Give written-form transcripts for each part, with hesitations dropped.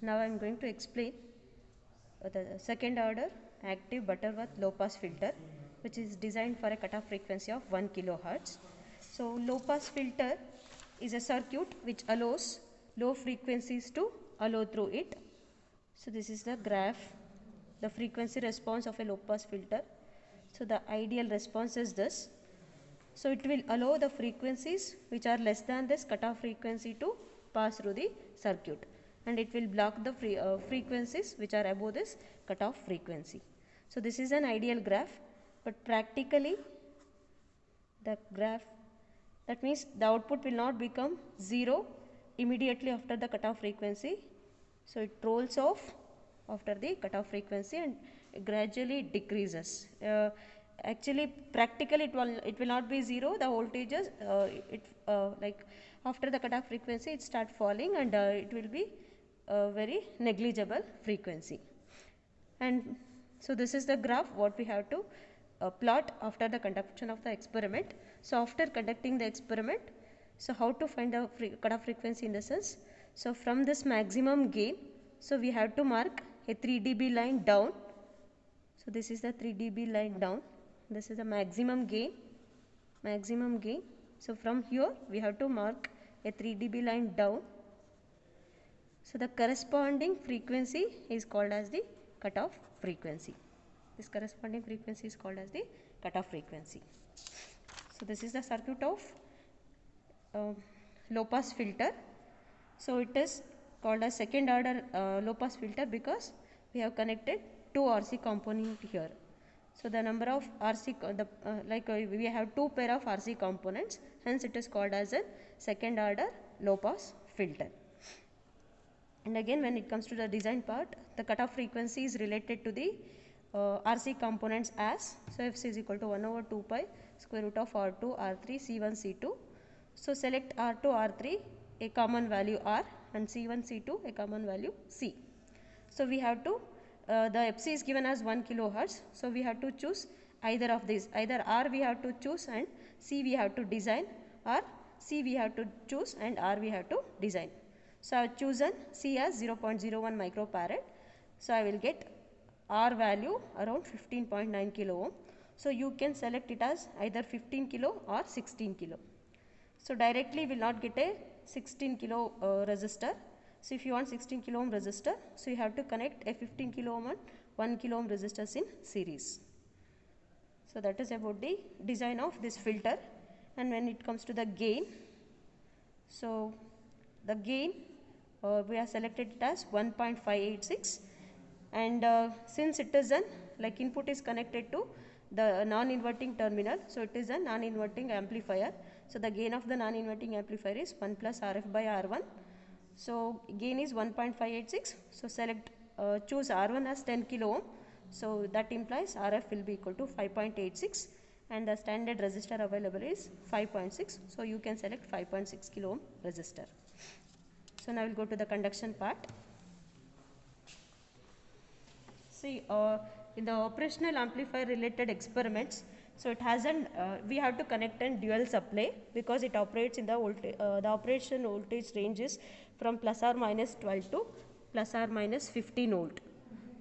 Now I am going to explain the second order active Butterworth low pass filter, which is designed for a cutoff frequency of 1 kilohertz. So low pass filter is a circuit which allows low frequencies to allow through it. So this is the graph, the frequency response of a low pass filter. So the ideal response is this. So it will allow the frequencies which are less than this cutoff frequency to pass through the circuit, and it will block the frequencies which are above this cutoff frequency. So this is an ideal graph, but practically the graph, that means the output will not become 0 immediately after the cutoff frequency. So it rolls off after the cutoff frequency and gradually decreases. Actually practically it will not be 0, the voltages like after the cutoff frequency it start falling, and it will be very negligible frequency. And so this is the graph what we have to plot after the conduction of the experiment. So after conducting the experiment, so how to find the cutoff frequency in the sense, so from this maximum gain, so we have to mark a 3 dB line down. So this is the 3 dB line down, this is the maximum gain. So from here we have to mark a 3 dB line down. So the corresponding frequency is called as the cutoff frequency. This corresponding frequency is called as the cutoff frequency. So this is the circuit of low pass filter. So it is called as second order low pass filter because we have connected two RC component here. So the number of RC we have two pair of RC components, hence it is called as a second order low pass filter. And again, when it comes to the design part, the cutoff frequency is related to the RC components as, so Fc is equal to 1 over 2 pi square root of R2 R3 C1 C2. So select R2 R3 a common value R and C1 C2 a common value C. So we have to the Fc is given as 1 kilohertz, so we have to choose either of these, either R we have to choose and C we have to design, or C we have to choose and R we have to design. So I have chosen C as 0.01 microfarad. So I will get R value around 15.9 kilo ohm. So you can select it as either 15 kilo or 16 kilo. So directly will not get a 16 kilo resistor. So if you want 16 kilo ohm resistor, so you have to connect a 15 kilo ohm and 1 kilo ohm resistors in series. So that is about the design of this filter. And when it comes to the gain, so the gain we have selected it as 1.586, and since it is an like input is connected to the non-inverting terminal, so it is a non-inverting amplifier. So the gain of the non-inverting amplifier is 1 plus RF by R1. So gain is 1.586. So select choose R1 as 10 kilo ohm. So that implies RF will be equal to 5.86, and the standard resistor available is 5.6. So you can select 5.6 kilo ohm resistor. So now we will go to the conduction part. See, in the operational amplifier related experiments, so it has an we have to connect a dual supply because it operates in the voltage. The operation voltage range is from plus or minus 12 to plus or minus 15 volt.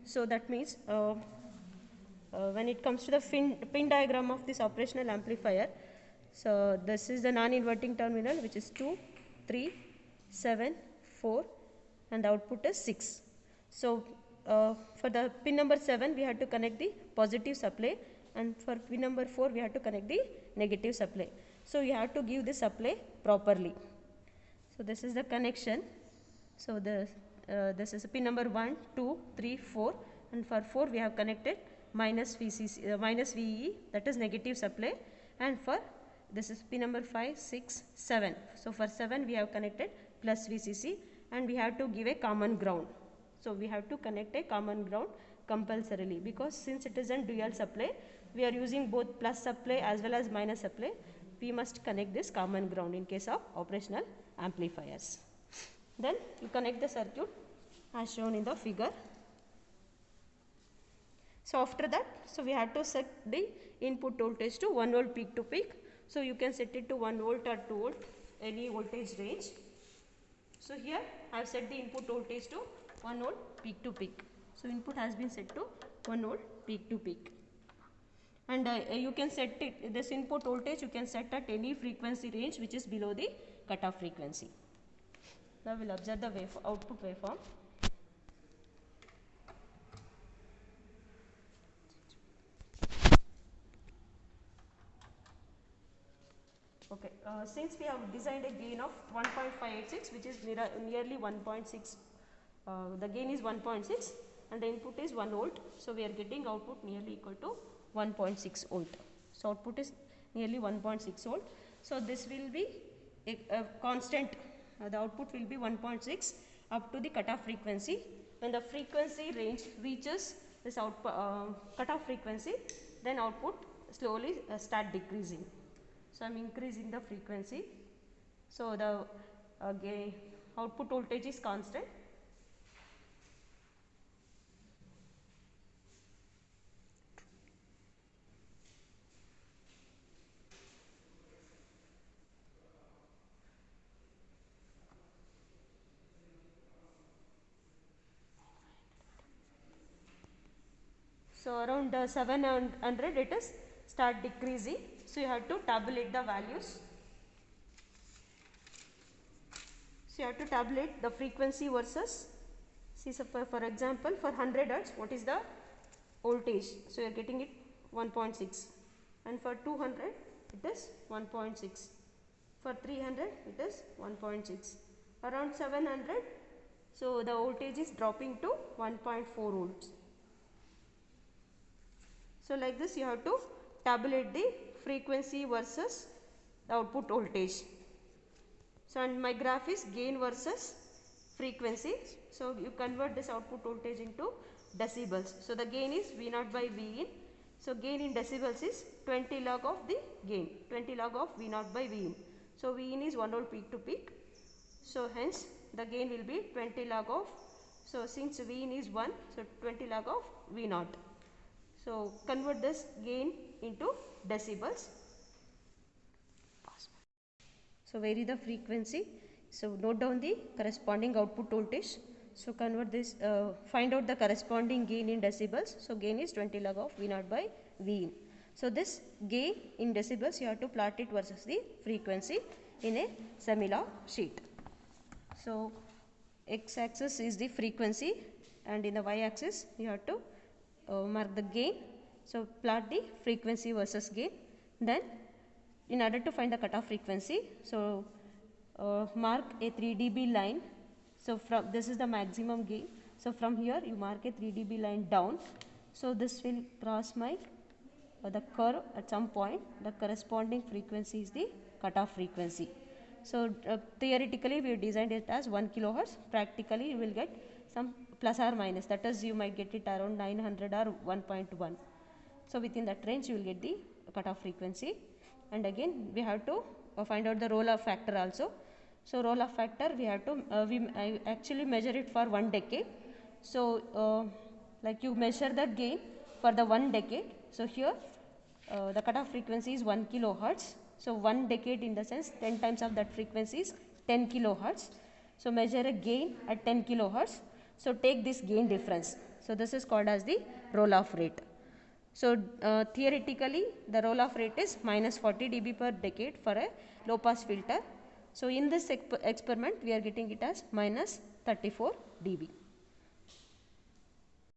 So that means when it comes to the pin diagram of this operational amplifier, so this is the non-inverting terminal, which is 2, 3, 7, 4, and the output is 6. So for the pin number 7 we have to connect the positive supply, and for pin number 4 we have to connect the negative supply. So you have to give the supply properly. So this is the connection. So this is pin number 1, 2, 3, 4, and for 4 we have connected minus VCC, minus VE, that is negative supply, and for this is pin number 5, 6, 7. So for 7 we have connected plus VCC, and we have to give a common ground. So we have to connect a common ground compulsorily, because since it is a dual supply, we are using both plus supply as well as minus supply. We must connect this common ground in case of operational amplifiers. Then you connect the circuit as shown in the figure. So after that, so we have to set the input voltage to 1 volt peak to peak. So you can set it to 1 volt or 2 volt, any voltage range. So here I have set the input voltage to 1 volt peak to peak. So input has been set to 1 volt peak to peak. And you can set it, this input voltage you can set at any frequency range which is below the cutoff frequency. Now we will observe the output waveform. Okay, since we have designed a gain of 1.586 which is nearly 1.6, the gain is 1.6 and the input is 1 volt. So we are getting output nearly equal to 1.6 volt. So output is nearly 1.6 volt. So this will be a constant, the output will be 1.6 up to the cutoff frequency. When the frequency range reaches this cutoff frequency, then output slowly start decreasing. So I am increasing the frequency. So the output voltage is constant. So around 700 it is start decreasing. So you have to tabulate the values. So you have to tabulate the frequency versus, see, so for example for 100 Hz what is the voltage. So you are getting it 1.6, and for 200 it is 1.6, for 300 it is 1.6, around 700. So the voltage is dropping to 1.4 volts. So like this you have to tabulate the frequency versus the output voltage. So and my graph is gain versus frequency. So you convert this output voltage into decibels. So the gain is V0 by V in. So gain in decibels is 20 log of the gain, 20 log of V0 by V in. So V in is 1 volt peak to peak. So hence the gain will be 20 log of, so since V in is 1, so 20 log of V0. So convert this gain into decibels. So vary the frequency. So note down the corresponding output voltage. So convert this, find out the corresponding gain in decibels. So gain is 20 log of V0 by V in. So this gain in decibels you have to plot it versus the frequency in a semi-log sheet. So x axis is the frequency and in the y axis you have to mark the gain. So plot the frequency versus gain. Then in order to find the cutoff frequency, so mark a 3 dB line. So from this is the maximum gain. So from here you mark a 3 dB line down. So this will cross my the curve at some point. The corresponding frequency is the cutoff frequency. So theoretically we designed it as 1 kilohertz. Practically you will get some plus or minus, that is you might get it around 900 or 1.1. So within that range you will get the cutoff frequency. And again we have to find out the roll-off factor also. So roll-off factor we have to I actually measure it for 1 decade. So like you measure the gain for the 1 decade. So here the cutoff frequency is 1 kilohertz. So 1 decade in the sense 10 times of that frequency is 10 kilohertz. So measure a gain at 10 kilohertz. So take this gain difference. So this is called as the roll-off rate. So theoretically the roll-off rate is minus 40 dB per decade for a low pass filter. So in this experiment we are getting it as minus 34 dB.